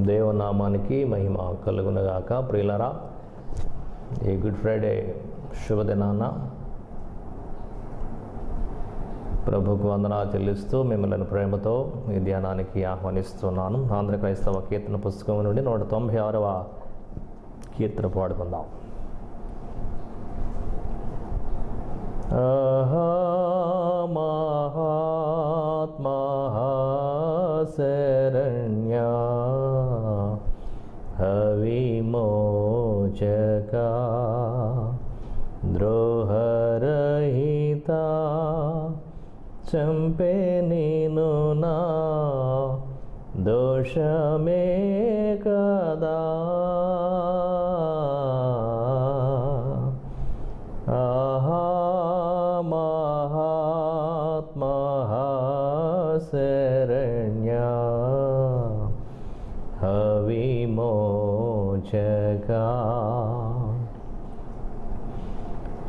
దేవునామానికి మహిమ కలుగునగాక. ప్రియులరా, ఈ good Friday శుభదినాన ప్రభుకు వందనాలు చెల్లిస్తూ మిమ్మల్ని ప్రేమతో ఈ ధ్యానానికి ఆహ్వానిస్తున్నాను. ఆంధ్ర క్రైస్తవ కీర్తన పుస్తకం నుండి 196వ కీర్తన పాడుకుందాం. మహాత్మా శరణ్యా విమోచకా ద్రోహరహితా చంపే నేను నా దోషమే కదా. మహాత్మా శరణ్యా విమోచకా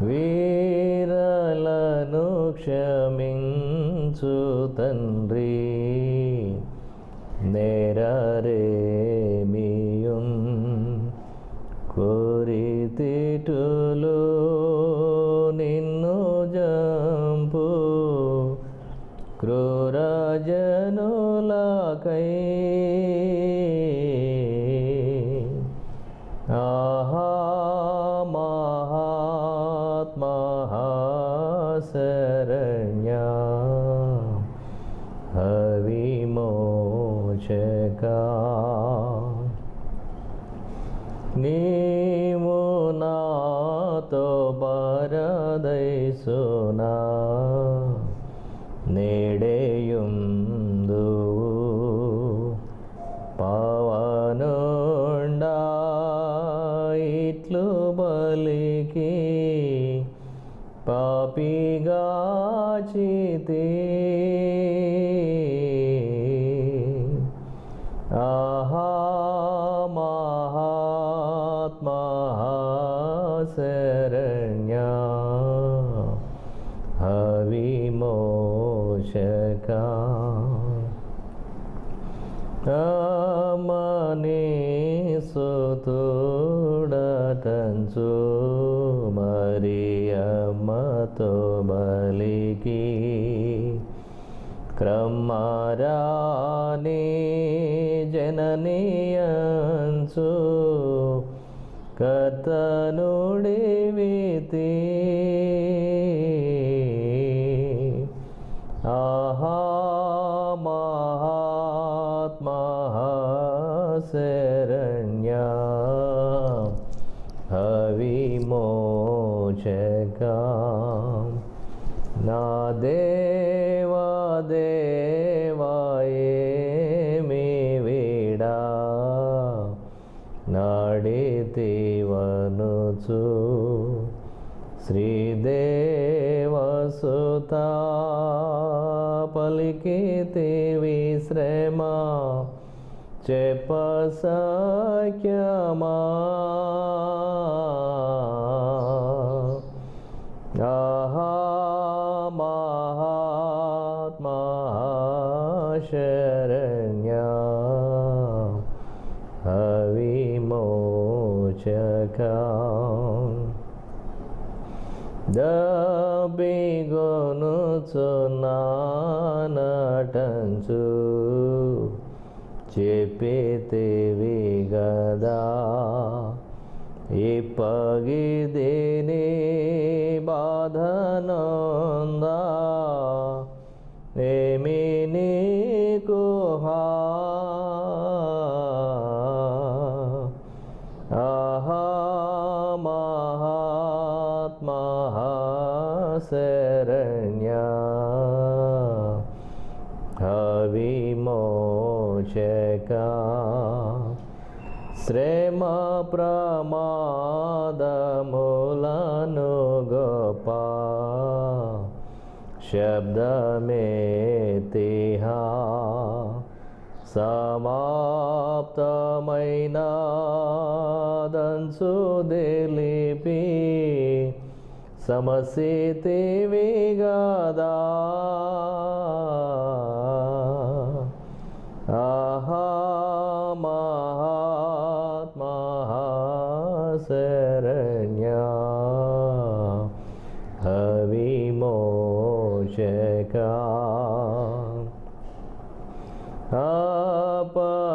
వీరలను క్షమించు తండ్రి, నేరరేమియున్ కోరితిటులు నిన్ను జంపు క్రూరజనులకై. మహాత్మా శరణ్యా విమోచకా నీవు నాతో పరదైసునా నేడేయుందు పవనుండా ఇట్లు బలికి పాపిగా చితి. మహాత్మా శరణ్యా విమోచకా సుతుడటంచు మరియమ్మతో బలికి క్రమరాని జననీయంచు కర్తనుడివితి. మహాత్మా శరణ్యా విమోచకా నా దేవా దేవా ఏమి వీడా నాడితివనుచు శ్రీదేవసుతా పలికితివి శ్రమ చెప్పసఖ్యమా. మహాత్మా శరణ్యా విమోచకా దబిగొనుచున్నానటంచు చెప్పితివి గదా ఇప్పగిదిని బాధనొందా ఏమి నీకు మహాత్మా శరణ్యా విమోచకా శ్రమ ప్రమాదములను గొప్ప శబ్దమేతిహా సమాప్తమైన దంచు దిలిపి సమసితివి గదా. మహాత్మా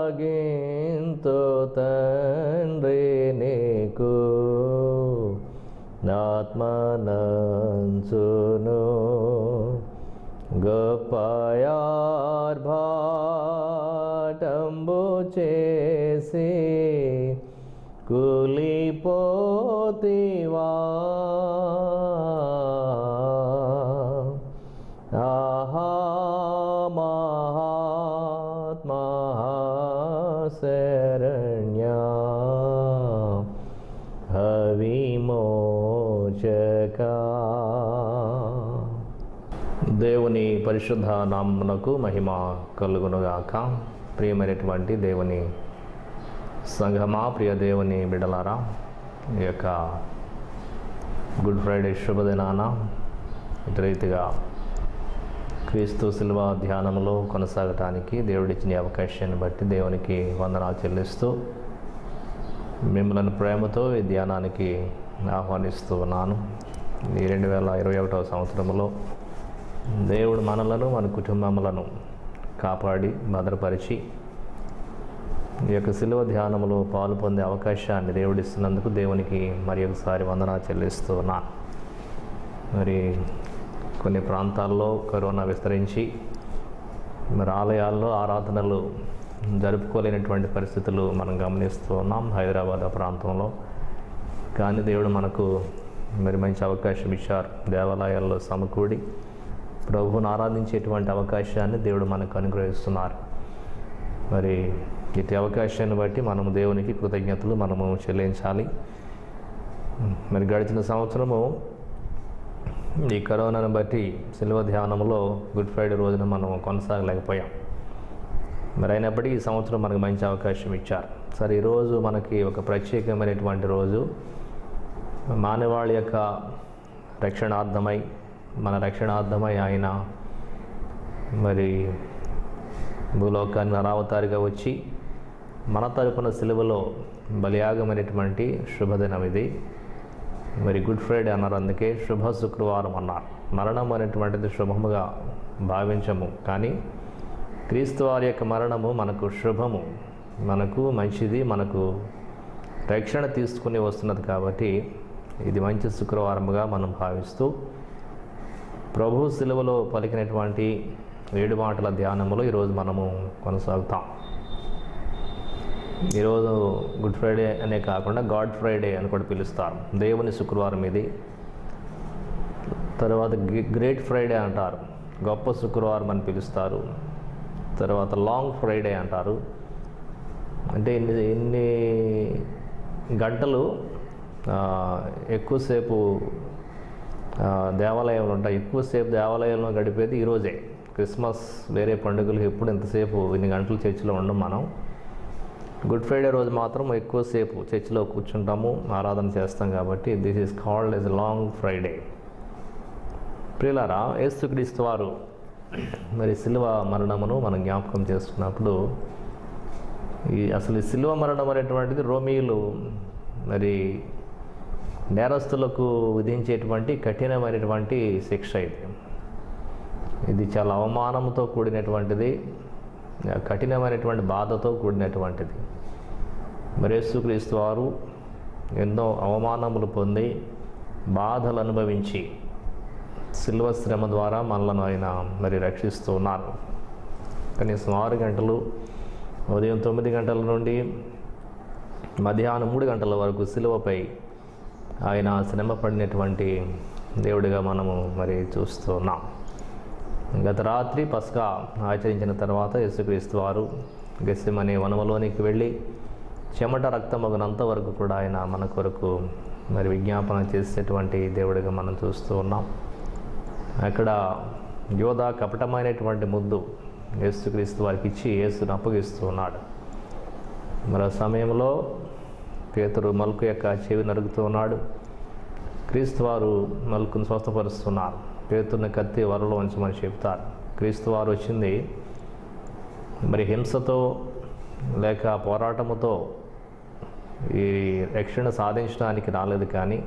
అప్పగింతు తండ్రి నీకు ఆత్మనంచును గొప్పయార్భాటంబు చేసి కూలిపోతివా ఆహా మహాత్మా శరణ్యా విమోచకా. దేవుని పరిశుద్ధ నామమునకు మహిమ కలుగునుగాక. ప్రియమైనటువంటి దేవుని సంఘమా, ప్రియ దేవుని బిడ్డలారా, ఈ యొక్క గుడ్ ఫ్రైడే శుభదినాన ఇటు రీతిగా క్రీస్తు శిలువ ధ్యానంలో కొనసాగటానికి దేవుడిచ్చిన అవకాశాన్ని బట్టి దేవునికి వందనాలు చెల్లిస్తూ మిమ్మల్ని ప్రేమతో ఈ ధ్యానానికి ఆహ్వానిస్తూ ఉన్నాను. ఈ 2021వ సంవత్సరంలో దేవుడు మనలను, మన కుటుంబములను కాపాడి భద్రపరిచి ఈ యొక్క శిలువ ధ్యానంలో పాలు పొందే అవకాశాన్ని దేవుడిస్తున్నందుకు దేవునికి మరి ఒకసారి వందనాలు చెల్లిస్తూ ఉన్నాను. మరి కొన్ని ప్రాంతాల్లో కరోనా విస్తరించి మరి ఆలయాల్లో ఆరాధనలు జరుపుకోలేనటువంటి పరిస్థితులు మనం గమనిస్తూ ఉన్నాం హైదరాబాద్ ప్రాంతంలో. కానీ దేవుడు మనకు మరి మంచి అవకాశం ఇచ్చారు. దేవాలయాల్లో సమకూడి ప్రభువును ఆరాధించేటువంటి అవకాశాన్ని దేవుడు మనకు అనుగ్రహిస్తున్నారు. మరి ఇటు అవకాశాన్ని బట్టి మనము దేవునికి కృతజ్ఞతలు మనము చెల్లించాలి. మరి గడిచిన సంవత్సరము ఈ కరోనాను బట్టి శిలువ ధ్యానంలో గుడ్ ఫ్రైడే రోజున మనం కొనసాగలేకపోయాం. మరి అయినప్పటికీ ఈ సంవత్సరం మనకు మంచి అవకాశం ఇచ్చారు. సరే, ఈరోజు మనకి ఒక ప్రత్యేకమైనటువంటి రోజు. మానవాళి యొక్క రక్షణార్థమై, మన రక్షణార్థమై ఆయన మరి భూలోకాన్ని నరావతారిగా వచ్చి మన తరపున సిలువలో బలియాగమైనటువంటి శుభదినం ఇది. మరి గుడ్ ఫ్రైడే అన్నారు, అందుకే శుభ శుక్రవారం అన్నారు. మరణం అనేటువంటిది శుభముగా భావించము, కానీ క్రీస్తు వారి యొక్క మరణము మనకు శుభము, మనకు మంచిది, మనకు రక్షణ తీసుకుని వస్తున్నది. కాబట్టి ఇది మంచి శుక్రవారముగా మనం భావిస్తూ ప్రభు శిలువలో పలికినటువంటి 7 మాటల ధ్యానములో ఈరోజు మనము కొనసాగుతాం. ఈరోజు గుడ్ ఫ్రైడే అనే కాకుండా గాడ్ ఫ్రైడే అని కూడా పిలుస్తారు. దేవుని శుక్రవారం ఇది. తర్వాత గ్రేట్ ఫ్రైడే అంటారు, గొప్ప శుక్రవారం అని పిలుస్తారు. తర్వాత లాంగ్ ఫ్రైడే అంటారు. అంటే ఎన్ని గంటలు ఎక్కువసేపు దేవాలయంలో ఉంటాయి, ఎక్కువసేపు దేవాలయంలో గడిపేది ఈరోజే. క్రిస్మస్, వేరే పండుగలు ఎప్పుడు ఎంతసేపు ఇన్ని గంటలు చర్చిలో ఉండం మనం. గుడ్ ఫ్రైడే రోజు మాత్రం ఎక్కువసేపు చర్చిలో కూర్చుంటాము, ఆరాధన చేస్తాం. కాబట్టి this is called as long Friday. ప్రియులారా, యేసుక్రీస్తు వారు మరి శిలువ మరణమును మనం జ్ఞాపకం చేసుకున్నప్పుడు అసలు ఈ శిలువ మరణం అనేటువంటిది రోమీయులు మరి నేరస్తులకు విధించేటువంటి కఠినమైనటువంటి శిక్ష. ఇది చాలా అవమానంతో కూడినటువంటిది, కఠినమైనటువంటి బాధతో కూడినటువంటిది. మరి యేసుక్రీస్తు వారు ఎన్నో అవమానములు పొంది బాధలు అనుభవించి శిలువ శ్రమ ద్వారా మనలను ఆయన మరి రక్షిస్తూ ఉన్నారు. కనీసం 6 గంటలు, ఉదయం 9 గంటల నుండి మధ్యాహ్నం 3 గంటల వరకు శిలువపై ఆయన శ్రమ పడినటువంటి దేవుడిగా మనము మరి చూస్తూ ఉన్నాం. గత రాత్రి పస్కా ఆచరించిన తర్వాత యేసుక్రీస్తు వారు గెత్సెమనే వనములోనికి వెళ్ళి చెమట రక్తమగునంత వరకు కూడా ఆయన మన కొరకు మరి విజ్ఞాపన చేసేటువంటి దేవుడిగా మనం చూస్తూ ఉన్నాం. అక్కడ యోధ కపటమైనటువంటి ముద్దు యేసుక్రీస్తు వారికి ఇచ్చి యేసును అప్పగిస్తూ ఉన్నాడు. మరో సమయంలో పేతురు మల్కు యొక్క చెవి నరుగుతూ ఉన్నాడు. క్రీస్తు వారు మల్కును స్వస్థపరుస్తున్నారు. పేతురుని కత్తి వరలో ఉంచమని చెప్తారు. క్రీస్తు వారు వచ్చింది మరి హింసతో లేక పోరాటముతో ఈ రక్షణ సాధించడానికి రాలేదు, కానీ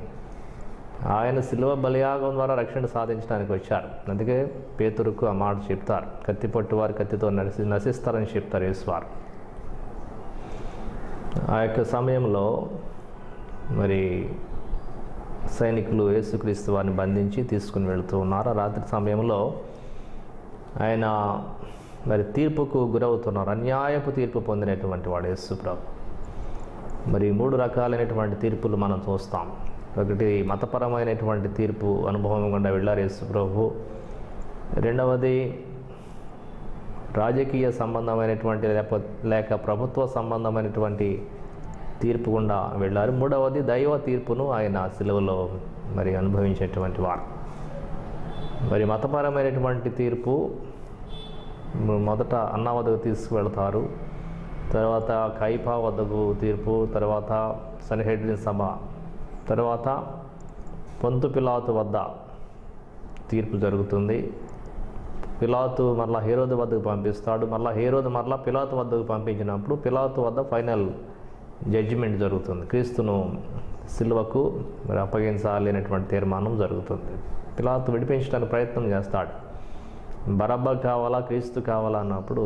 ఆయన శిలువ బలియాగం ద్వారా రక్షణ సాధించడానికి వచ్చారు. అందుకే పేతురుకు ఆ మాట చెప్తారు, కత్తి పట్టు వారు కత్తితో నశిస్తారని చెప్తారు యేసువారు. ఆ యొక్క సమయంలో మరి సైనికులు యేసుక్రీస్తు వారిని బంధించి తీసుకుని వెళుతూ ఉన్నారు. ఆ రాత్రి సమయంలో ఆయన మరి తీర్పుకు గురవుతున్నారు. అన్యాయపు తీర్పు పొందినటువంటి వాడు యేసు ప్రభు. మరి 3 రకాలైనటువంటి తీర్పులు మనం చూస్తాం. ఒకటి మతపరమైనటువంటి తీర్పు అనుభవం గుండా వెళ్ళారు యేసు ప్రభు. రెండవది రాజకీయ సంబంధమైనటువంటి లేక ప్రభుత్వ సంబంధమైనటువంటి తీర్పు గుండా వెళ్ళారు. మూడవది దైవ తీర్పును ఆయన సిలువలో మరి అనుభవించేటువంటి వారు. మరి మతపరమైనటువంటి తీర్పు మొదట అన్న వద్దకు తీసుకువెళ్తారు, తర్వాత కైఫా వద్దకు తీర్పు, తర్వాత సన్హెడ్రిన్ సభ, తర్వాత పొంతు పిలాతు వద్ద తీర్పు జరుగుతుంది. పిలాతు మరలా హేరోదు వద్దకు పంపిస్తాడు. హేరోదు మరలా పిలాతు వద్దకు పంపించినప్పుడు పిలాతు వద్ద ఫైనల్ జడ్జిమెంట్ జరుగుతుంది. క్రీస్తును సిలువకు మరి అప్పగించాలి అనేటువంటి తీర్మానం జరుగుతుంది. పిలాతు విడిపించడానికి ప్రయత్నం చేస్తాడు. బరబ్బా కావాలా, క్రీస్తు కావాలా అన్నప్పుడు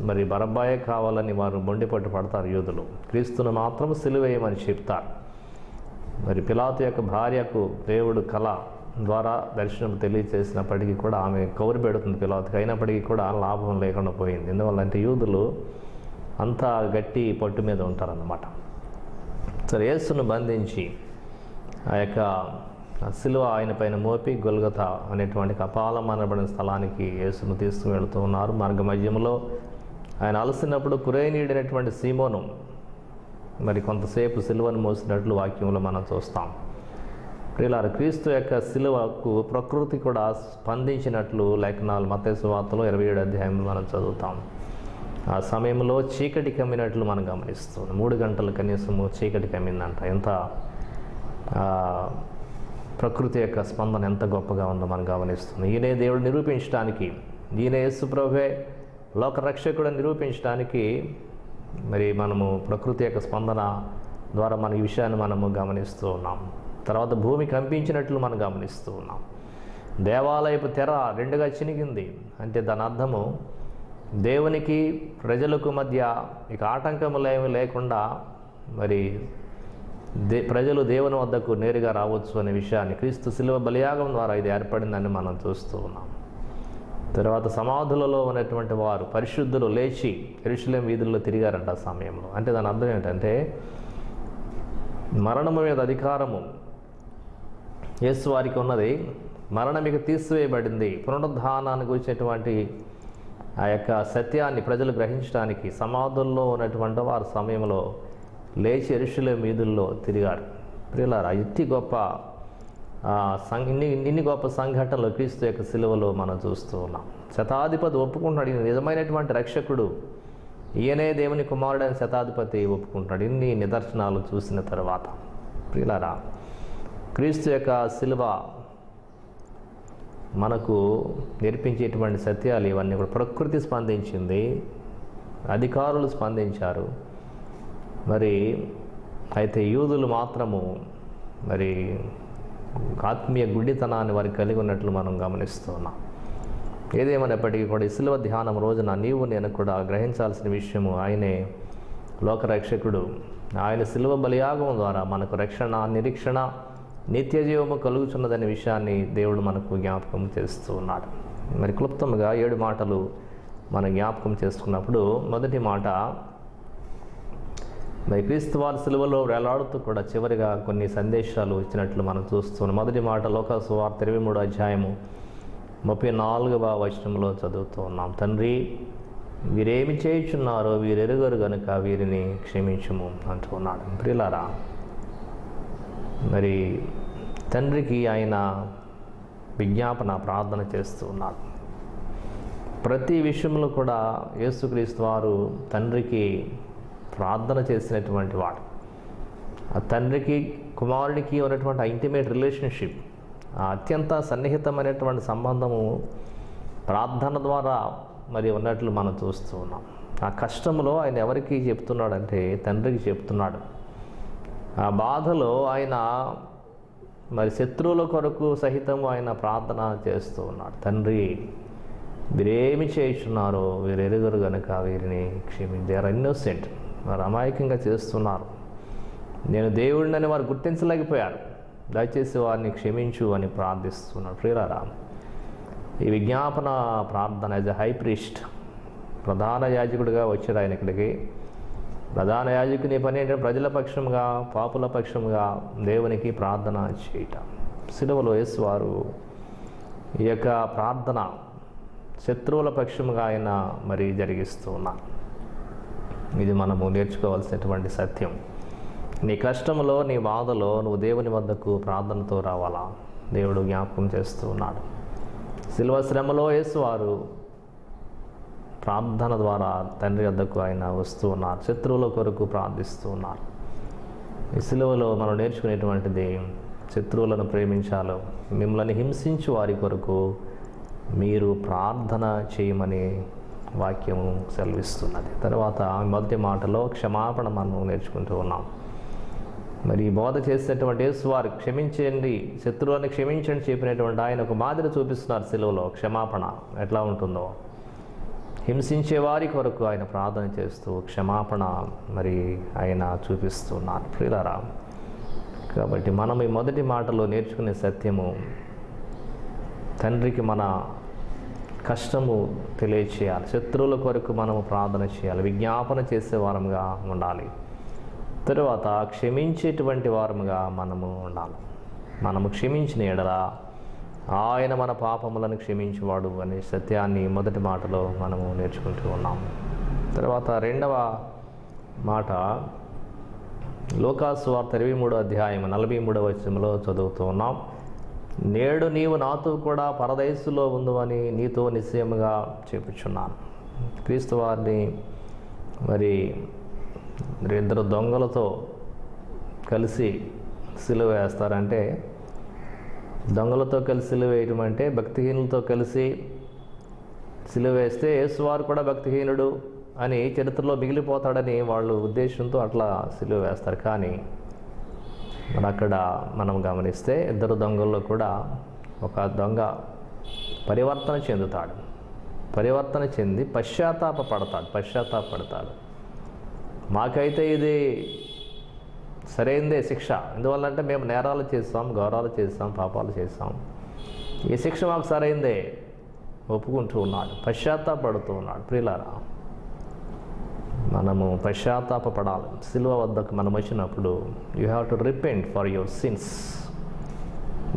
మరి బరబ్బాయే కావాలని వారు మొండిపట్టు పడతారు యూదులు. క్రీస్తును మాత్రం సిలువేయమని చెప్తారు. మరి పిలాతు యొక్క భార్యకు దేవుడు కళ ద్వారా దర్శనం తెలియచేసినప్పటికీ కూడా ఆమె కౌరు పెడుతుంది పిలాతుకి. అయినప్పటికీ కూడా లాభం లేకుండా పోయింది. ఎందువల్లంటే యూదులు అంతా గట్టి పట్టు మీద ఉంటారన్నమాట. సరే, యేసును బంధించి ఆ యొక్క సిలువ ఆయన పైన మోపి గొల్గొతా అనేటువంటి కపాలం అనబడిన స్థలానికి యేసును తీసుకువెళుతూ ఉన్నారు. మార్గ మధ్యంలో ఆయన అలసినప్పుడు కురేనీయుడైనటువంటి సీమోను మరి కొంతసేపు సిలువను మోసినట్లు వాక్యంలో మనం చూస్తాం. ప్రియులారా, క్రీస్తు యొక్క సిలువకు ప్రకృతి కూడా స్పందించినట్లు లేఖనాలు మత్తయి సువార్తలో 27వ అధ్యాయంలో మనం చదువుతాం. ఆ సమయంలో చీకటి కమ్మినట్లు మనం గమనిస్తుంది. 3 గంటలు కనీసము చీకటి కమ్మిందంట. ఎంత ప్రకృతి యొక్క స్పందన ఎంత గొప్పగా ఉందో మనం గమనిస్తుంది. ఈయనే దేవుడు నిరూపించడానికి, ఈయన యేసు ప్రభువే లోకరక్షకుడు నిరూపించడానికి మరి మనము ప్రకృతి యొక్క స్పందన ద్వారా మన ఈ విషయాన్ని మనము గమనిస్తూ ఉన్నాం. తర్వాత భూమి కంపించినట్లు మనం గమనిస్తూ ఉన్నాం. దేవాలయపు తెర 2గా చినిగింది. అంటే దాని అర్థము దేవునికి ప్రజలకు మధ్య ఇక ఆటంకములేమి లేకుండా మరి ప్రజలు దేవుని వద్దకు నేరుగా రావచ్చు అనే విషయాన్ని క్రీస్తు శిలువ బలియాగం ద్వారా ఇది ఏర్పడిందని మనం చూస్తూ ఉన్నాం. తర్వాత సమాధులలో ఉన్నటువంటి వారు పరిశుద్ధులు లేచి యెరూషలేము వీధుల్లో తిరిగారంట ఆ సమయంలో. అంటే దాని అర్థం ఏంటంటే మరణము మీద అధికారము యేసు వారికి ఉన్నది. మరణం ఇక తీసివేయబడింది. పునరుద్ధానాన్ని గురించినటువంటి ఆ యొక్క సత్యాన్ని ప్రజలు గ్రహించడానికి సమాధుల్లో ఉన్నటువంటి వారు సమయంలో లేచి యెరూషలేము వీధుల్లో తిరిగారు. ప్రియులారా, ఇన్ని గొప్ప సంఘటనలు క్రీస్తు యొక్క సిలువలో మనం చూస్తూ ఉన్నాం. శతాధిపతి ఒప్పుకుంటున్నాడు, ఈయన నిజమైనటువంటి రక్షకుడు, ఈయనే దేవుని కుమారుడైన శతాధిపతి ఒప్పుకుంటున్నాడు. ఇన్ని నిదర్శనాలు చూసిన తర్వాత ప్రియులారా, క్రీస్తు యొక్క సిలువ మనకు నేర్పించేటువంటి సత్యాలు ఇవన్నీ కూడా ప్రకృతి స్పందించింది, అధికారులు స్పందించారు. మరి అయితే యూదులు మాత్రము మరి ఆత్మీయ గుడ్డితనాన్ని వారికి కలిగి ఉన్నట్లు మనం గమనిస్తున్నాం. ఏదేమైనప్పటికీ కూడా ఈ సిలువ ధ్యానం రోజున నీవు నేను కూడా గ్రహించాల్సిన విషయము, ఆయనే లోకరక్షకుడు. ఆయన సిలువ బలియాగం ద్వారా మనకు రక్షణ, నిరీక్షణ, నిత్యజీవము కలుగుతున్నదనే విషయాన్ని దేవుడు మనకు జ్ఞాపకం చేస్తూ ఉన్నాడు. మరి క్లుప్తంగా 7 మాటలు మనం జ్ఞాపకం చేసుకున్నప్పుడు, మొదటి మాట, మరి క్రీస్తు వారి సిలువలో వేలాడుతూ కూడా చివరిగా కొన్ని సందేశాలు ఇచ్చినట్లు మనం చూస్తున్నాం. మొదటి మాట లోకా సువార్త 23వ అధ్యాయము 34వ వచనంలో చదువుతూ ఉన్నాం. తండ్రి, వీరేమి చేయుచున్నారో వీరెరుగరు గనుక వీరిని క్షమించుము అంటూ ఉన్నాడు. ప్రియులారా, మరి తండ్రికి ఆయన విజ్ఞాపన ప్రార్థన చేస్తూ ఉన్నాడు. ప్రతి విషయంలో కూడా యేసుక్రీస్తు వారు తండ్రికి ప్రార్థన చేసినటువంటి వాడు. ఆ తండ్రికి కుమారుడికి ఉన్నటువంటి ఇంటిమేట్ రిలేషన్షిప్, అత్యంత సన్నిహితమైనటువంటి సంబంధము ప్రార్థన ద్వారా మరి ఉన్నట్లు మనం చూస్తూ ఉన్నాం. ఆ కష్టంలో ఆయన ఎవరికి చెప్తున్నాడంటే తండ్రికి చెప్తున్నాడు. ఆ బాధలో ఆయన మరి శత్రువుల కొరకు సహితం ఆయన ప్రార్థన చేస్తూ ఉన్నాడు. తండ్రి, వీరేమి చేయుచున్నారో వీరెరుగరు గనుక వీరిని క్షమించు. They are innocent. వారు అమాయకంగా చేస్తున్నారు. నేను దేవుడినని వారు గుర్తించలేకపోయారు. దయచేసి వారిని క్షమించు అని ప్రార్థిస్తున్నాడు. ప్రియులారా, ఈ విజ్ఞాపన ప్రార్థన యాజ్ ఎ హై ప్రీస్ట్, ప్రధాన యాజకుడిగా వచ్చాడు ఆయన ఇక్కడికి. ప్రధాన యాజకుని పని ఏంటంటే ప్రజల పక్షంగా, పాపుల పక్షంగా దేవునికి ప్రార్థన చేయటం. సిలువలో యేసు వారు ఈ యొక్క ప్రార్థన శత్రువుల పక్షంగా ఆయన మరి జరిగిస్తూ ఉన్నారు. ఇది మనము నేర్చుకోవాల్సినటువంటి సత్యం. నీ కష్టంలో, నీ బాధలో నువ్వు దేవుని వద్దకు ప్రార్థనతో రావాలా, దేవుడు జ్ఞాపకం చేస్తూ ఉన్నాడు. సిలువ శ్రమలో యేసు వారు ప్రార్థన ద్వారా తండ్రి వద్దకు ఆయన వస్తూ ఉన్నారు. శత్రువుల కొరకు ప్రార్థిస్తూ ఉన్నారు. ఈ సిలువలో మనం నేర్చుకునేటువంటిది శత్రువులను ప్రేమించాలో, మిమ్మల్ని హింసించు వారి కొరకు మీరు ప్రార్థన చేయమని వాక్యము సెలవిస్తున్నది. తర్వాత మొదటి మాటలో క్షమాపణ మనం నేర్చుకుంటూ ఉన్నాం. మరి బోధ చేసినటువంటి యేసు వారు క్షమించండి, శత్రువులను క్షమించండి చెప్పినటువంటి ఆయన ఒక మాదిరి చూపిస్తున్నారు. సిలువలో క్షమాపణ ఎట్లా ఉంటుందో, హింసించే వారి కొరకు ఆయన ప్రార్థన చేస్తూ క్షమాపణ మరి ఆయన చూపిస్తున్నారు. ప్రియులారా, కాబట్టి మనం ఈ మొదటి మాటలో నేర్చుకునే సత్యము, తండ్రికి మన కష్టము తెలియచేయాలి, శత్రువుల కొరకు మనము ప్రార్థన చేయాలి, విజ్ఞాపన చేసే వారముగా ఉండాలి. తరువాత క్షమించేటువంటి వారముగా మనము ఉండాలి. మనము క్షమించిన ఎడల ఆయన మన పాపములను క్షమించేవాడు అనే సత్యాన్ని మొదటి మాటలో మనము నేర్చుకుంటూ ఉన్నాము. తర్వాత రెండవ మాట లూకాసు వార్త 23వ అధ్యాయం 43వ వచనంలో చదువుతూ ఉన్నాం. నేడు నీవు నాతో కూడా పరదైసులో ఉందని నీతో నిశ్చయముగా చెప్పుచున్నాను. క్రీస్తు వారిని మరి ఇద్దరు దొంగలతో కలిసి సిలువ వేస్తారంటే, దొంగలతో కలిసి సిలువ వేయటం అంటే భక్తిహీనులతో కలిసి సిలువ వేస్తే యేసువారు కూడా భక్తిహీనుడు అని చరిత్రలో మిగిలిపోతాడని వాళ్ళు ఉద్దేశంతో అట్లా సిలువ వేస్తారు. కానీ మరి అక్కడ మనం గమనిస్తే ఇద్దరు దొంగల్లో కూడా ఒక దొంగ పరివర్తన చెందుతాడు. పరివర్తన చెంది పశ్చాత్తాపడతాడు. మాకైతే ఇది సరైనదే శిక్ష. ఎందువల్లంటే మేము నేరాలు చేస్తాం, ఘోరాలు చేస్తాం, పాపాలు చేస్తాం, ఈ శిక్ష మాకు సరైనదే ఒప్పుకుంటూ ఉన్నాడు, పశ్చాత్తాపడుతూ ఉన్నాడు. ప్రియులారా, మనము పశ్చాత్తాపడాలి. సిలువ వద్దకు మనం వచ్చినప్పుడు you have to repent for your sins.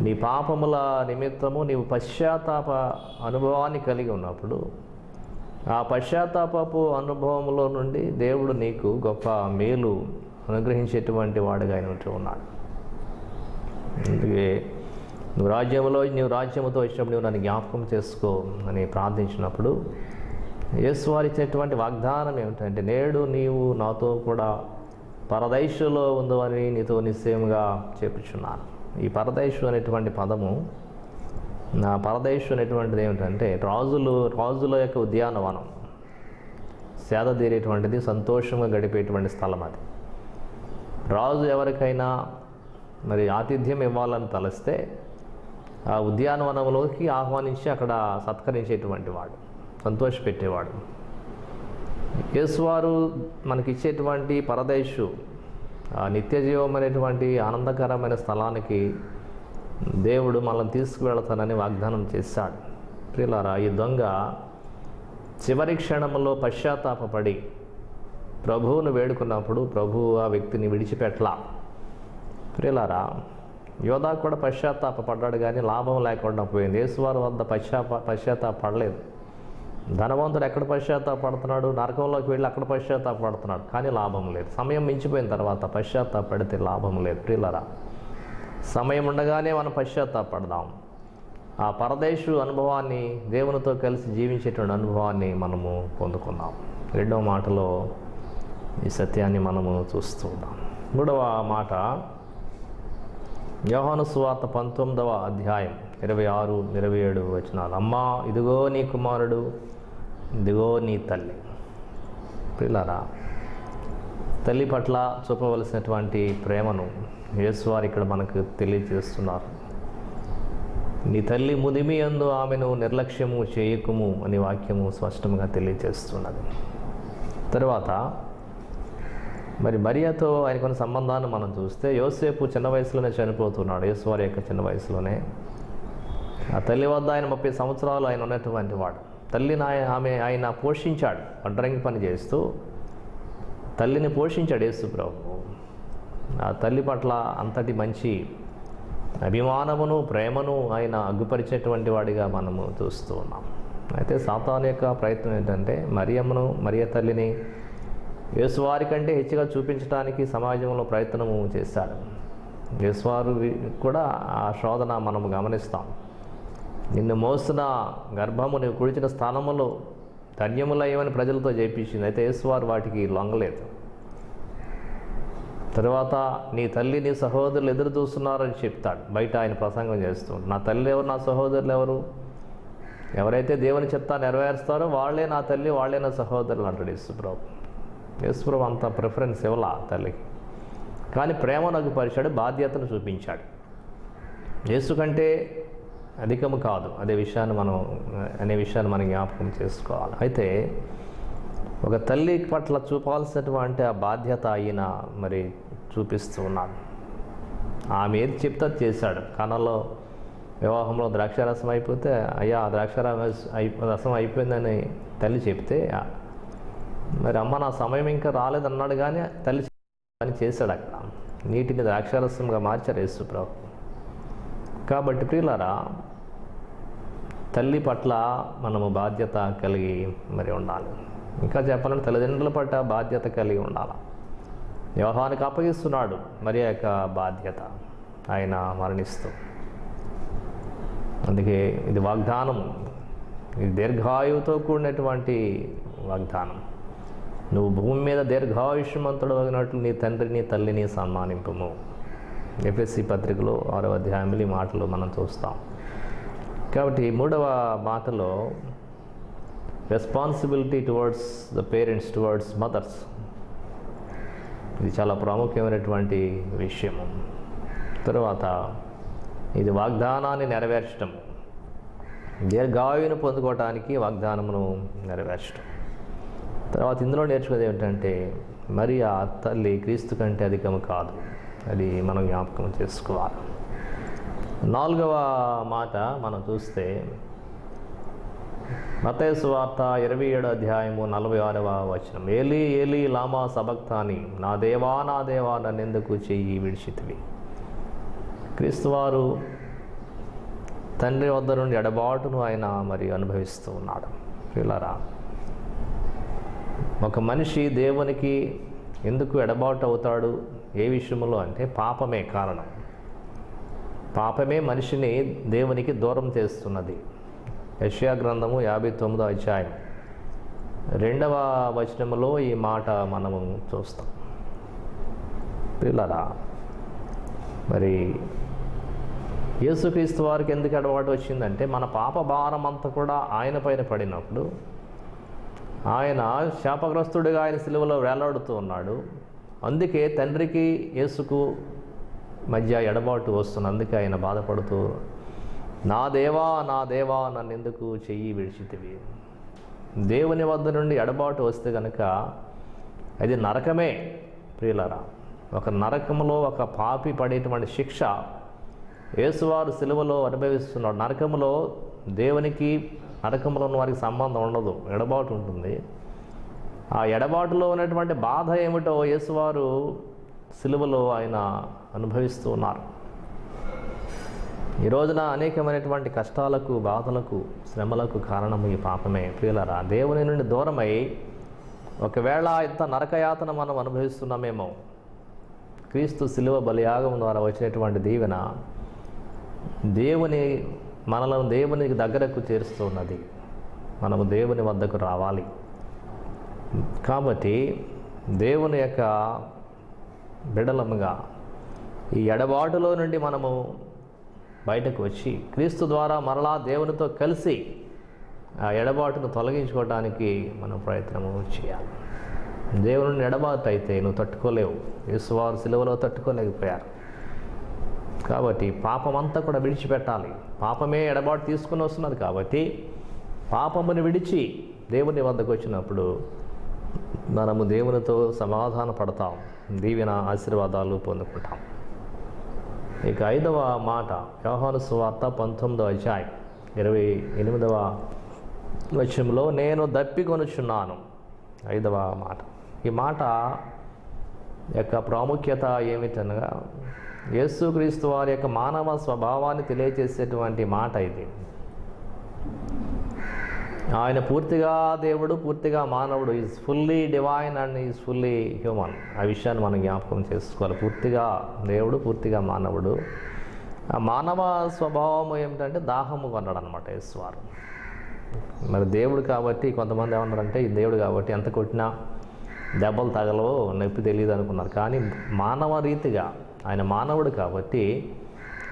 నీ పాపముల నిమిత్తము నీవు పశ్చాత్తాప అనుభవాన్ని కలిగి ఉన్నప్పుడు ఆ పశ్చాత్తాపపు అనుభవంలో నుండి దేవుడు నీకు గొప్ప మేలు అనుగ్రహించేటువంటి వాడుగా ఆయన ఉంటూ ఉన్నాడు. అందుకే నీవు రాజ్యముతో వచ్చినప్పుడు నువ్వు నన్ను జ్ఞాపకం చేసుకో అని ప్రార్థించినప్పుడు యేసు వారు ఇచ్చినటువంటి వాగ్దానం ఏమిటంటే, నేడు నీవు నాతో కూడా పరదైసులో ఉందని నీతో నిశ్చయముగా చెప్పుచున్నాను. ఈ పరదైసు అనేటువంటి పదము, పరదైసు అనేటువంటిది ఏమిటంటే రాజుల యొక్క ఉద్యానవనం, సేద తీరేటువంటిది, సంతోషంగా గడిపేటువంటి స్థలం. అది రాజు ఎవరికైనా మరి ఆతిథ్యం ఇవ్వాలని తలస్తే ఆ ఉద్యానవనంలోకి ఆహ్వానించి అక్కడ సత్కరించేటువంటి వాడు, సంతోషపెట్టేవాడు. యేసువారు మనకిచ్చేటువంటి పరదైసు, నిత్య జీవం అనేటువంటి ఆనందకరమైన స్థలానికి దేవుడు మనల్ని తీసుకువెళతానని వాగ్దానం చేశాడు. ప్రియులారా, ఈ దొంగ చివరి క్షణంలో పశ్చాత్తాపడి ప్రభువును వేడుకున్నప్పుడు ప్రభువు ఆ వ్యక్తిని విడిచిపెట్టలా. ప్రియులారా, యోధా కూడా పశ్చాత్తాపడ్డాడు, కానీ లాభం లేకుండా పోయింది. యేసువారి వద్ద పశ్చాత్తాపడలేదు. ధనవంతుడు ఎక్కడ పశ్చాత్తాపడుతున్నాడు, నరకంలోకి వెళ్ళి అక్కడ పశ్చాత్తాపడుతున్నాడు, కానీ లాభం లేదు. సమయం మించిపోయిన తర్వాత పశ్చాత్తాపడితే లాభం లేదు. ప్రియులారా, సమయం ఉండగానే మనం పశ్చాత్తాపడదాం. ఆ పరదేశు అనుభవాన్ని, దేవునితో కలిసి జీవించేటువంటి అనుభవాన్ని మనము పొందుకుందాం. రెండవ మాటలో ఈ సత్యాన్ని మనము చూస్తూ ఉన్నాం. మూడవ మాట యోహాను సువార్త 19వ అధ్యాయం 26-27 వచనాలు. అమ్మా, ఇదిగో నీ కుమారుడు, ఇదిగో నీ తల్లి. పిల్లరా, తల్లి పట్ల చూపవలసినటువంటి ప్రేమను యేసువారు ఇక్కడ మనకు తెలియజేస్తున్నారు. నీ తల్లి ముదిమి యందు ఆమెను నిర్లక్ష్యము చేయకుము అని వాక్యము స్పష్టంగా తెలియజేస్తున్నది. తర్వాత మరి మరియతో ఆయనకున్న సంబంధాన్ని మనం చూస్తే యోసేపు చిన్న వయసులోనే చనిపోతున్నాడు, యేసువారి యొక్క చిన్న వయసులోనే. ఆ తల్లి వద్ద ఆయన 30 సంవత్సరాలు ఆయన ఉన్నటువంటి వాడు. తల్లిని ఆయన పోషించాడు, వడ్రంగి పని చేస్తూ తల్లిని పోషించాడు యేసు ప్రభు. ఆ తల్లి పట్ల అంతటి మంచి అభిమానమును ప్రేమను ఆయన అగ్గుపరిచేటువంటి వాడిగా మనము చూస్తూ ఉన్నాం. అయితే సాతాను యొక్క ప్రయత్నం ఏంటంటే మరియ తల్లిని యేసువారి కంటే హెచ్చుగా చూపించడానికి సమాజంలో ప్రయత్నము చేశాడు. యేసువారు కూడా ఆ శోధన మనము గమనిస్తాం. నిన్ను మోసిన గర్భము నీవు కుడిచిన స్థానములో ధన్యములయ్యమని ప్రజలతో చేయించింది. అయితే యేసువారు వాటికి లొంగలేదు. తర్వాత నీ తల్లి నీ సహోదరులు ఎదురు చూస్తున్నారని చెప్తాడు. బయట ఆయన ప్రసంగం చేస్తూ, నా తల్లి ఎవరు, నా సహోదరులు ఎవరు? ఎవరైతే దేవుని చెప్తా నెరవేరుస్తారో వాళ్ళే నా తల్లి, వాళ్ళే నా సహోదరులు అంటాడు యేసుప్రభు. యేసుప్రభు అంత ప్రిఫరెన్స్ ఇవ్వాల తల్లికి, కానీ ప్రేమను అగుపరిచాడు, బాధ్యతను చూపించాడు. యేసు కంటే అధికము కాదు అనే విషయాన్ని మనం జ్ఞాపకం చేసుకోవాలి. అయితే ఒక తల్లి పట్ల చూపాల్సినటువంటి ఆ బాధ్యత ఆయన మరి చూపిస్తూ ఉన్నాడు. ఆమె ఏది చెప్తే చేశాడు. కనలో వివాహంలో ద్రాక్షారసం అయిపోతే, అయ్యా రసం అయిపోయిందని తల్లి చెప్తే, మరి అమ్మ నా సమయం ఇంకా రాలేదన్నాడు, కానీ తల్లి అని చేశాడు. అక్కడ నీటిని ద్రాక్షారసంగా మార్చారు యేసు ప్రభు. కాబట్టి ప్రియులారా, తల్లి పట్ల మనము బాధ్యత కలిగి మరి ఉండాలి. ఇంకా చెప్పాలంటే తల్లిదండ్రుల పట్ల బాధ్యత కలిగి ఉండాలి. యోహానికి అప్పగిస్తున్నాడు మరి యొక్క బాధ్యత ఆయన మరణిస్తూ. అందుకే ఇది వాగ్దానం, ఇది దీర్ఘాయువుతో కూడినటువంటి వాగ్దానం. నువ్వు భూమి మీద దీర్ఘాయుష్మంతుడు అగినట్లు నీ తండ్రిని తల్లిని సన్మానింపుము. ఎఫెసీ పత్రికలో 6వ అధ్యాయంలో ఈ మాటలు మనం చూస్తాం. కాబట్టి 3వ మాటలో responsibility towards the parents, towards mothers. ఇది చాలా ప్రాముఖ్యమైనటువంటి విషయము. తరువాత ఇది వాగ్దానాన్ని నెరవేర్చడం, దీర్ఘాయువును పొందుకోవటానికి వాగ్దానమును నెరవేర్చడం. తర్వాత ఇందులో నేర్చుకునేది ఏమిటంటే, మరి ఆ తల్లి క్రీస్తు కంటే అధికము కాదు, అది మనం జ్ఞాపకం చేసుకోవాలి. 4వ మాట మనం చూస్తే మత్తయి సువార్త 27వ అధ్యాయము 46వ వచనం. ఏలీ ఏలీ లామా సబక్తాని, నా దేవా నా దేవా నన్నెందుకు చెయ్యి విడిచితివి. క్రీస్తువారు తండ్రి వద్ద నుండి ఎడబాటును ఆయన మరి అనుభవిస్తూ ఉన్నాడు. పిల్లరా, ఒక మనిషి దేవునికి ఎందుకు ఎడబాటు అవుతాడు ఏ విషయంలో అంటే పాపమే కారణం. పాపమే మనిషిని దేవునికి దూరం చేస్తున్నది. యెషయా గ్రంథము 59వ అధ్యాయం 2వ వచనములో ఈ మాట మనము చూస్తాం. పిల్లరా, మరి యేసుక్రీస్తు వారికి ఎందుకు ఎడబాటు వచ్చిందంటే, మన పాప భారం అంతా కూడా ఆయన పైన పడినప్పుడు ఆయన శాపగ్రస్తుడిగా ఆయన సిలువలో వేలాడుతూ ఉన్నాడు. అందుకే తండ్రికి యేసుకు మధ్య ఎడబాటు వస్తుంది. అందుకే ఆయన బాధపడుతూ, నా దేవా నా దేవా నన్నెందుకు చెయ్యి విడిచితివి. దేవుని వద్ద నుండి ఎడబాటు వస్తే కనుక అది నరకమే. ప్రియులరా, ఒక నరకములో ఒక పాపి పడేటువంటి శిక్ష యేసువారు సిలువలో అనుభవిస్తున్నాడు. నరకములో దేవునికి నరకంలో ఉన్న వారికి సంబంధం ఉండదు, ఎడబాటు ఉంటుంది. ఆ ఎడబాటులో ఉన్నటువంటి బాధ ఏమిటో యేసువారు సిలువలో ఆయన అనుభవిస్తూ ఉన్నారు. ఈ రోజున అనేకమైనటువంటి కష్టాలకు, బాధలకు, శ్రమలకు కారణము ఈ పాపమే. ప్రియులరా, దేవుని నుండి దూరమై ఒకవేళ ఇంత నరకయాతన మనం అనుభవిస్తున్నామేమో, క్రీస్తు సిలువ బలియాగం ద్వారా వచ్చినటువంటి దీవెన మనలను దేవునికి దగ్గరకు చేరుస్తూ ఉన్నది. మనము దేవుని వద్దకు రావాలి. కాబట్టి దేవుని యొక్క బిడలముగా ఈ ఎడబాటులో నుండి మనము బయటకు వచ్చి క్రీస్తు ద్వారా మరలా దేవునితో కలిసి ఆ ఎడబాటును తొలగించుకోవడానికి మనం ప్రయత్నము చేయాలి. దేవుని ఎడబాటు అయితే నువ్వు తట్టుకోలేవు. యేసువారు సిలువలో తట్టుకోలేకపోయారు. కాబట్టి పాపమంతా కూడా విడిచిపెట్టాలి. పాపమే ఎడబాటు తీసుకుని వస్తున్నది. కాబట్టి పాపముని విడిచి దేవుని వద్దకు వచ్చినప్పుడు మనము దేవునితో సమాధాన పడతాం, దీవెన ఆశీర్వాదాలు పొందుకుంటాం. ఇక 5వ మాట యోహాను సువార్త 19వ అధ్యాయం 28వ వచనంలో, నేను దప్పికొనుచున్నాను. 5వ మాట. ఈ మాట యొక్క ప్రాముఖ్యత ఏమిటనగా, యేసుక్రీస్తు వారి యొక్క మానవ స్వభావాన్ని తెలియజేసేటువంటి మాట ఇది. ఆయన పూర్తిగా దేవుడు, పూర్తిగా మానవుడు. Is fully divine and is fully human. ఆ విషయాన్ని మనం జ్ఞాపకం చేసుకోవాలి. పూర్తిగా దేవుడు, పూర్తిగా మానవుడు. ఆ మానవ స్వభావం ఏమిటంటే దాహము కొన్నాడు అనమాట యేసువారు. మరి దేవుడు కాబట్టి కొంతమంది ఏమన్నారంటే, ఈ దేవుడు కాబట్టి ఎంత కొట్టినా దెబ్బలు తగలవో, నొప్పి తెలియదు అనుకున్నారు. కానీ మానవ రీతిగా ఆయన మానవుడు కాబట్టి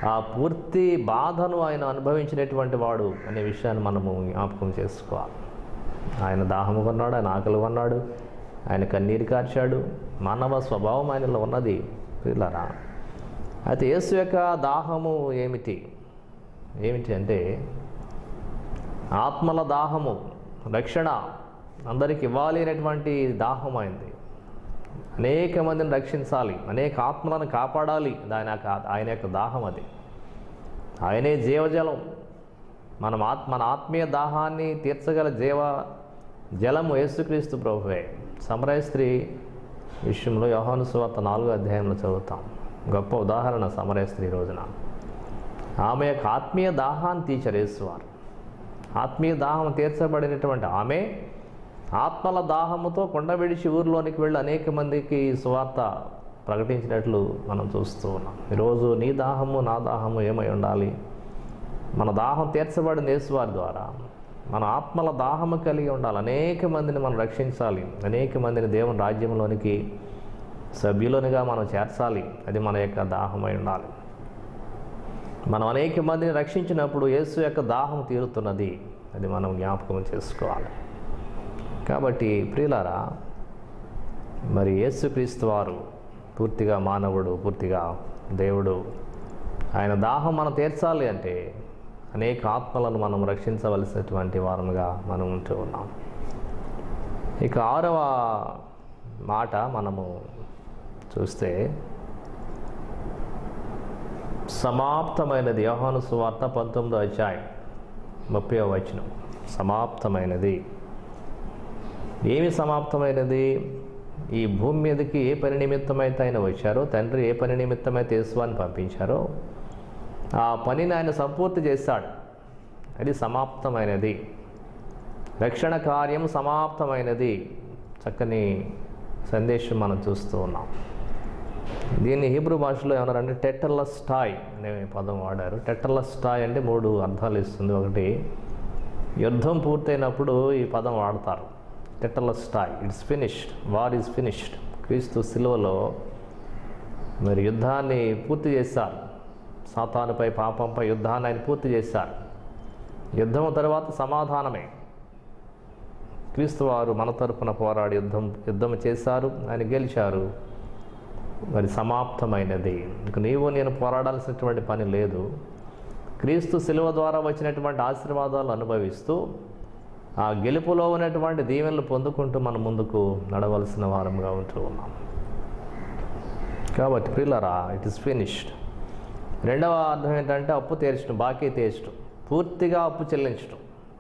ఆ పూర్తి బాధను ఆయన అనుభవించినటువంటి వాడు అనే విషయాన్ని మనము జ్ఞాపకం చేసుకోవాలి. ఆయన దాహము కొన్నాడు, ఆయన ఆకలి కొన్నాడు, ఆయన కన్నీరు కార్చాడు. మానవ స్వభావం ఆయనలో ఉన్నది పిల్లరా. అయితే యేసు యొక్క దాహము ఏమిటి అంటే ఆత్మల దాహము, రక్షణ అందరికి ఇవ్వాలి అనేటువంటి దాహం అయింది. అనేక మందిని రక్షించాలి, అనేక ఆత్మలను కాపాడాలి. ఆయన యొక్క దాహం అది. ఆయనే జీవజలం. మన ఆత్మీయ దాహాన్ని తీర్చగల జలము యేసుక్రీస్తు ప్రభువే. సమరయ స్త్రీ విషయంలో యోహాను సువార్త 4వ అధ్యాయంలో చదువుతాం. గొప్ప ఉదాహరణ సమరయ స్త్రీ రోజున. ఆమె యొక్క ఆత్మీయ దాహాన్ని తీర్చారు యేసువారు. ఆత్మీయ దాహం తీర్చబడినటువంటి ఆమె ఆత్మల దాహముతో కొండ విడిచి ఊరిలోనికి వెళ్ళి అనేక మందికి సువార్త ప్రకటించినట్లు మనం చూస్తూ ఉన్నాం. ఈరోజు నీ దాహము, నా దాహము ఏమై ఉండాలి? మన దాహం తీర్చబడిన యేసువారి ద్వారా మన ఆత్మల దాహము కలిగి ఉండాలి. అనేక మందిని మనం రక్షించాలి, అనేక మందిని దేవుని రాజ్యంలోనికి సభ్యులనుగా మనం చేర్చాలి. అది మన యొక్క దాహమై ఉండాలి. మనం అనేక మందిని రక్షించినప్పుడు యేసు యొక్క దాహం తీరుతున్నది. అది మనం జ్ఞాపకం చేసుకోవాలి. కాబట్టి ప్రియులారా, మరి యేసుక్రీస్తు వారు పూర్తిగా మానవుడు, పూర్తిగా దేవుడు. ఆయన దాహం మనం తీర్చాలి అంటే అనేక ఆత్మలను మనం రక్షించవలసినటువంటి వారముగా మనం ఉంటూ ఉన్నాం. ఇక 6వ మాట మనము చూస్తే సమాప్తమైనది. యోహాను సువార్త 19వ అధ్యాయం 30వ వచనం. సమాప్తమైనది. ఏమి సమాప్తమైనది? ఈ భూమి మీదకి ఏ పని నిమిత్తమైతే ఆయన వచ్చారో, తండ్రి ఏ పని నిమిత్తమైతే యేసువాన్ని పంపించారో ఆ పనిని ఆయన సంపూర్తి చేశాడు. అది సమాప్తమైనది. రక్షణ కార్యం సమాప్తమైనది. చక్కని సందేశం మనం చూస్తూ ఉన్నాం. దీన్ని హీబ్రూ భాషలో ఏమన్నారంటే టెటెల్లస్టాయ్ అనే పదం వాడారు. టెటెల్లస్టాయ్ అంటే 3 అర్థాలు ఇస్తుంది. ఒకటి, యుద్ధం పూర్తయినప్పుడు ఈ పదం వాడతారు. టెటెల్లస్టాయ్, it's finished, war is finished. క్రీస్తు శిలువలో మరి యుద్ధాన్ని పూర్తి చేశారు. సాతానుపై, పాపంపై యుద్ధాన్ని ఆయన పూర్తి చేశారు. యుద్ధం తర్వాత సమాధానమే. క్రీస్తు వారు మన తరపున పోరాడి యుద్ధం చేశారు, ఆయన గెలిచారు. మరి సమాప్తమైనది. ఇంక నీవు నేను పోరాడాల్సినటువంటి పని లేదు. క్రీస్తు శిలువ ద్వారా వచ్చినటువంటి ఆశీర్వాదాలు అనుభవిస్తూ ఆ గెలుపులో ఉన్నటువంటి దీవెనలు పొందుకుంటూ మనం ముందుకు నడవలసిన వారంగా ఉంటూ ఉన్నాం. కాబట్టి ప్రియులారా, ఇట్ ఈస్ ఫినిష్డ్. 2వ అర్థం ఏంటంటే అప్పు తీర్చడం, బాకీ తీర్చడం, పూర్తిగా అప్పు చెల్లించడం.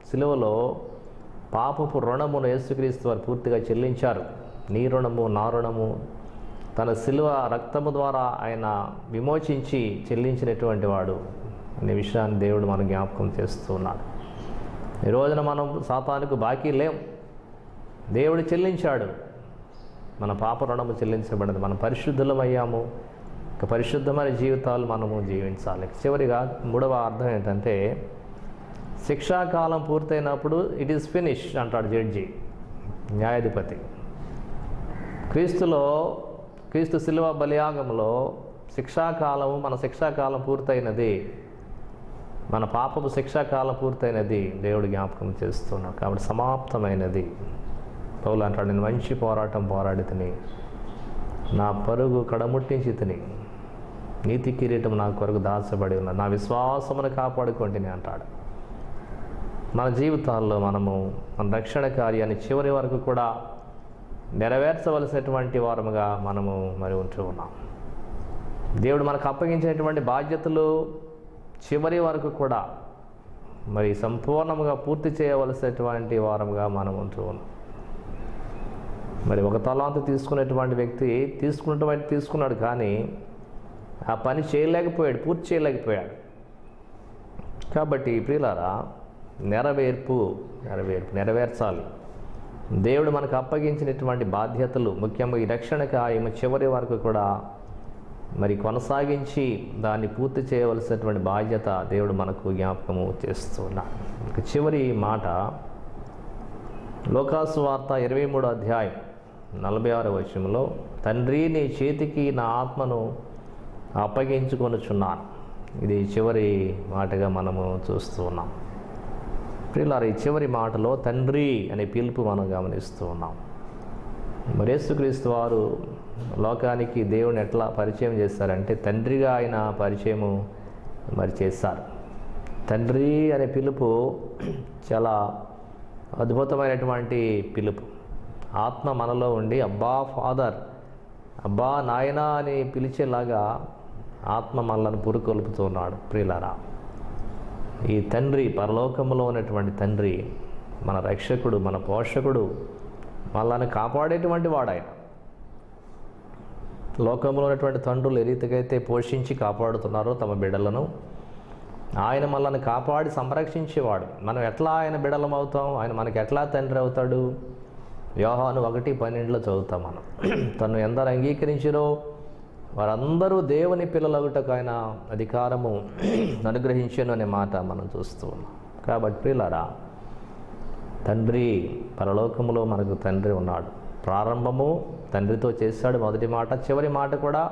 శిలువలో పాపపు రుణమును యేసుక్రీస్తు వారు పూర్తిగా చెల్లించారు. నీ రుణము, నా రుణము తన శిలువ రక్తము ద్వారా ఆయన విమోచించి చెల్లించినటువంటి వాడు అనే విషయాన్ని దేవుడు మనం జ్ఞాపకం చేస్తూ ఉన్నాడు. ఈ రోజున మనం సాతానుకు బాకీ లేం. దేవుడు చెల్లించాడు. మన పాప రుణము చెల్లించబడింది. మనం పరిశుద్ధులమయ్యాము. ఇక పరిశుద్ధమైన జీవితాలు మనము జీవించాలి. చివరిగా 3వ అర్థం ఏంటంటే శిక్షాకాలం పూర్తయినప్పుడు ఇట్ ఈస్ ఫినిష్ అంటాడు జడ్జి, న్యాయాధిపతి. క్రీస్తు శిలువ బలియాగంలో శిక్షాకాలము, మన శిక్షాకాలం పూర్తయినది. మన పాపపు శిక్షాకాలం పూర్తయినది దేవుడు జ్ఞాపకం చేస్తున్నాడు. కాబట్టి సమాప్తమైనది. పౌలు అంటాడు, నేను మంచి పోరాటం పోరాడి తిని, నా పరుగు కడముట్టించి తిని, నీతి కిరీటం నా కొరకు దాచబడి ఉన్నది, నా విశ్వాసమును కాపాడుకుంటుని అంటాడు. మన జీవితాల్లో మనము మన రక్షణ కార్యాన్ని చివరి వరకు కూడా నెరవేర్చవలసినటువంటి వారముగా మనము మరి ఉంటూ ఉన్నాం. దేవుడు మనకు అప్పగించినటువంటి బాధ్యతలు చివరి వరకు కూడా మరి సంపూర్ణంగా పూర్తి చేయవలసినటువంటి వారముగా మనం ఉంటూ ఉన్నాం. మరి ఒక తలాంతు తీసుకునేటువంటి వ్యక్తి తీసుకున్నాడు, కానీ ఆ పని చేయలేకపోయాడు, పూర్తి చేయలేకపోయాడు. కాబట్టి ప్రియులారా, నెరవేర్చాలి. దేవుడు మనకు అప్పగించినటువంటి బాధ్యతలు, ముఖ్యంగా ఈ రక్షణ కార్యము చివరి వరకు కూడా మరి కొనసాగించి దాన్ని పూర్తి చేయవలసినటువంటి బాధ్యత దేవుడు మనకు జ్ఞాపకము చేస్తున్నాడు. చివరి మాట లోకాసు వార్త 23వ అధ్యాయం 46వ వచనంలో, తండ్రి నీ చేతికి నా ఆత్మను అప్పగించుకొనుచున్నాను. ఇది చివరి మాటగా మనము చూస్తూ ఉన్నాం. ప్రియులారా, ఈ చివరి మాటలో తండ్రి అనే పిలుపు మనం గమనిస్తూ ఉన్నాం. మరి యేసుక్రీస్తు వారు లోకానికి దేవుని ఎట్లా పరిచయం చేశారంటే తండ్రిగా ఆయన పరిచయము మరి చేశారు. తండ్రి అనే పిలుపు చాలా అద్భుతమైనటువంటి పిలుపు. ఆత్మ మనలో ఉండి అబ్బా ఫాదర్, అబ్బా నాయనా అని పిలిచేలాగా ఆత్మ మనలను పురుకొల్పుతున్నాడు. ప్రియులారా, ఈ తండ్రి, పరలోకంలో ఉన్నటువంటి తండ్రి, మన రక్షకుడు, మన పోషకుడు, మనల్ని కాపాడేటువంటి వాడాయన. లోకంలో ఉన్నటువంటి తండ్రులు ఏ రీతికైతే పోషించి కాపాడుతున్నారో తమ బిడ్డలను, ఆయన మనల్ని కాపాడి సంరక్షించేవాడు. మనం ఎట్లా ఆయన బిడ్డలం అవుతాం? ఆయన మనకి ఎట్లా తండ్రి అవుతాడు? యోహాను 1:12 చదువుతాం మనం. తను ఎందరు అంగీకరించిరో వారందరూ దేవుని పిల్లలగుటకు ఆయన అధికారము అనుగ్రహించాను అనే మాట మనం చూస్తూ ఉన్నాం. కాబట్టి ప్రియులారా, తండ్రి, పరలోకములో మనకు తండ్రి ఉన్నాడు. ప్రారంభము తండ్రితో చేశాడు, మొదటి మాట. చివరి మాట కూడా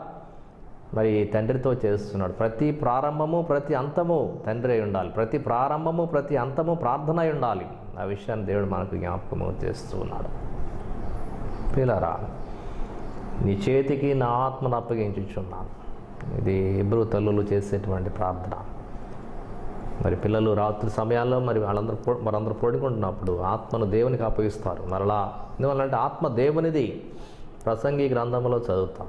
మరి తండ్రితో చేస్తున్నాడు. ప్రతి ప్రారంభము ప్రతి అంతము తండ్రి అయి ఉండాలి. ప్రతి ప్రారంభము ప్రతి అంతము ప్రార్థన అయి ఉండాలి. ఆ విషయాన్ని దేవుడు మనకు జ్ఞాపకము చేస్తూ ఉన్నాడు. ప్రియులారా, నీ చేతికి నా ఆత్మను అప్పగించుచున్నాను. ఇది హెబ్రీ తల్లులు చేసేటువంటి ప్రార్థన. మరి పిల్లలు రాత్రి సమయాల్లో మరందరూ పడుకుంటున్నప్పుడు ఆత్మను దేవునికి అప్పగిస్తారు. మరలా ఎందువల్లంటే ఆత్మ దేవునిది. ప్రసంగి గ్రంథంలో చదువుతాం,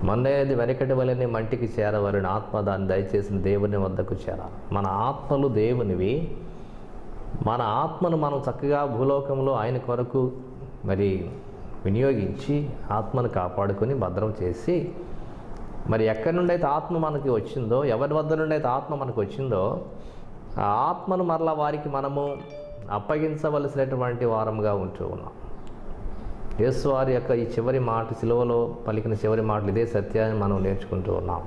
మందైనది వెనకటి వలెనే మంటికి చేరవలని ఆత్మ దాన్ని దయచేసిన దేవుని వద్దకు చేరాలి. మన ఆత్మలు దేవునివి. మన ఆత్మను మనం చక్కగా భూలోకంలో ఆయన కొరకు మరి వినియోగించి ఆత్మను కాపాడుకొని భద్రం చేసి, మరి ఎక్కడి నుండి అయితే ఆత్మ మనకి వచ్చిందో, ఎవరి వద్ద నుండి అయితే ఆత్మ మనకు వచ్చిందో, ఆ ఆత్మను మరలా వారికి మనము అప్పగించవలసినటువంటి వారముగా ఉంటూ ఉన్నాం. యేసు వారి యొక్క ఈ చివరి మాట, సిలువలో పలికిన చివరి మాటలు, ఇదే సత్యాన్ని మనం నేర్చుకుంటూ ఉన్నాం.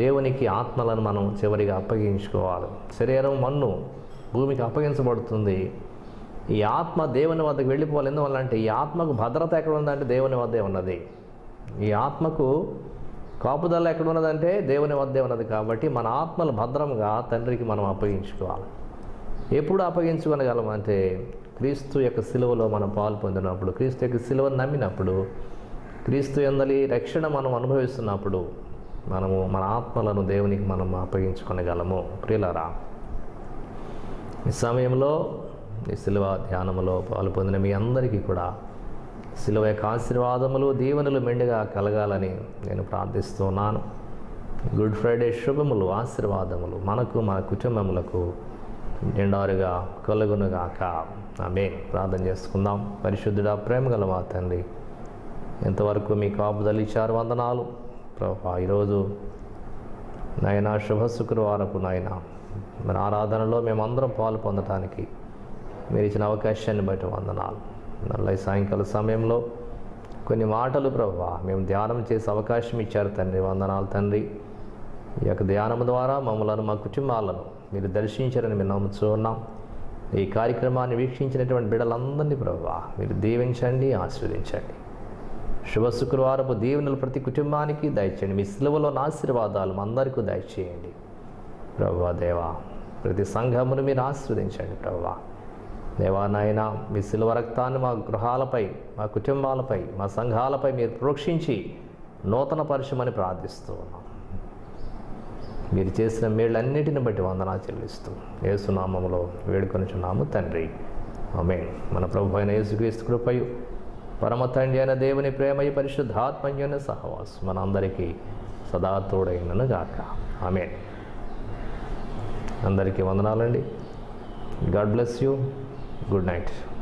దేవునికి ఆత్మలను మనం చివరిగా అప్పగించుకోవాలి. శరీరం మన్ను భూమికి అప్పగించబడుతుంది. ఈ ఆత్మ దేవుని వద్దకు వెళ్ళిపోవాలి. ఎందువల్లంటే ఈ ఆత్మకు భద్రత ఎక్కడ ఉందంటే దేవుని వద్దే ఉన్నది. ఈ ఆత్మకు కాపుదల ఎక్కడ ఉన్నదంటే దేవుని వద్దే ఉన్నది. కాబట్టి మన ఆత్మలు భద్రంగా తండ్రికి మనం అప్పగించుకోవాలి. ఎప్పుడు అప్పగించుకోగలమంటే క్రీస్తు యొక్క సిలువలో మనం పాలు పొందినప్పుడు, క్రీస్తు యొక్క సిలువను నమ్మినప్పుడు, క్రీస్తు యందలి రక్షణ మనం అనుభవిస్తున్నప్పుడు మనము మన ఆత్మలను దేవునికి మనం అప్పగించుకొనగలము. ప్రియులారా, ఈ సమయంలో ఈ సిలువ ధ్యానములో పాలు పొందిన మీ అందరికీ కూడా సిలువ యొక్క ఆశీర్వాదములు, దీవెనలు మెండుగా కలగాలని నేను ప్రార్థిస్తున్నాను. గుడ్ ఫ్రైడే శుభములు, ఆశీర్వాదములు మనకు, మన కుటుంబములకు నిండారుగా కలుగునుగాక. ఆమేన్. ప్రార్థన చేసుకుందాం. పరిశుద్ధుడా, ప్రేమగల మా తండ్రి, ఎంతవరకు మీ కాపుదలు ఇచ్చారు, వందనాలు ప్రభువా. ఈరోజు నాయన శుభ శుక్రవారపు నాయన మన ఆరాధనలో మేమందరం పాలు పొందటానికి మీరు ఇచ్చిన అవకాశాన్ని బట్టి వందనాలు. మళ్ళీ సాయంకాల సమయంలో కొన్ని మాటలు ప్రభువా మేము ధ్యానం చేసే అవకాశం ఇచ్చారు తండ్రి. వందనాలు తండ్రి. ఈ యొక్క ధ్యానం ద్వారా మమ్మలను, మా కుటుంబాలను మీరు దర్శించారని మేము నమ్ముతూ ఉన్నాం. ఈ కార్యక్రమాన్ని వీక్షించినటువంటి బిడ్డలందరినీ ప్రభువా మీరు దీవించండి, ఆశీర్వదించండి. శుభ శుక్రవారపు దీవెనలు ప్రతి కుటుంబానికి దయచేయండి. మీ సిలువలోని ఆశీర్వాదాలు మా అందరికీ దయచేయండి ప్రభువా. దేవా, ప్రతి సంఘమును మీరు ఆశీర్వదించండి ప్రభువా. దేవా నాయన, మీ సిలువ రక్తాన్ని మా గృహాలపై, మా కుటుంబాలపై, మా సంఘాలపై మీరు ప్రోక్షించి నూతన పరిచయమని ప్రార్థిస్తూ ఉన్నాం. మీరు చేసిన మేళ్ళన్నిటిని బట్టి వందనాలు చెల్లిస్తూ యేసు నామములో వేడుకొనుచున్నాము తండ్రి. ఆమేన్. మన ప్రభు అయిన యేసుక్రీస్తు కృపయు, పరమ తండ్రి అయిన దేవుని ప్రేమయు, పరిశుద్ధాత్మన్యైన సహవాసం మన అందరికీ సదా తోడైనను గాక. ఆమేన్. అందరికీ వందనాలండి. God bless you. Good night.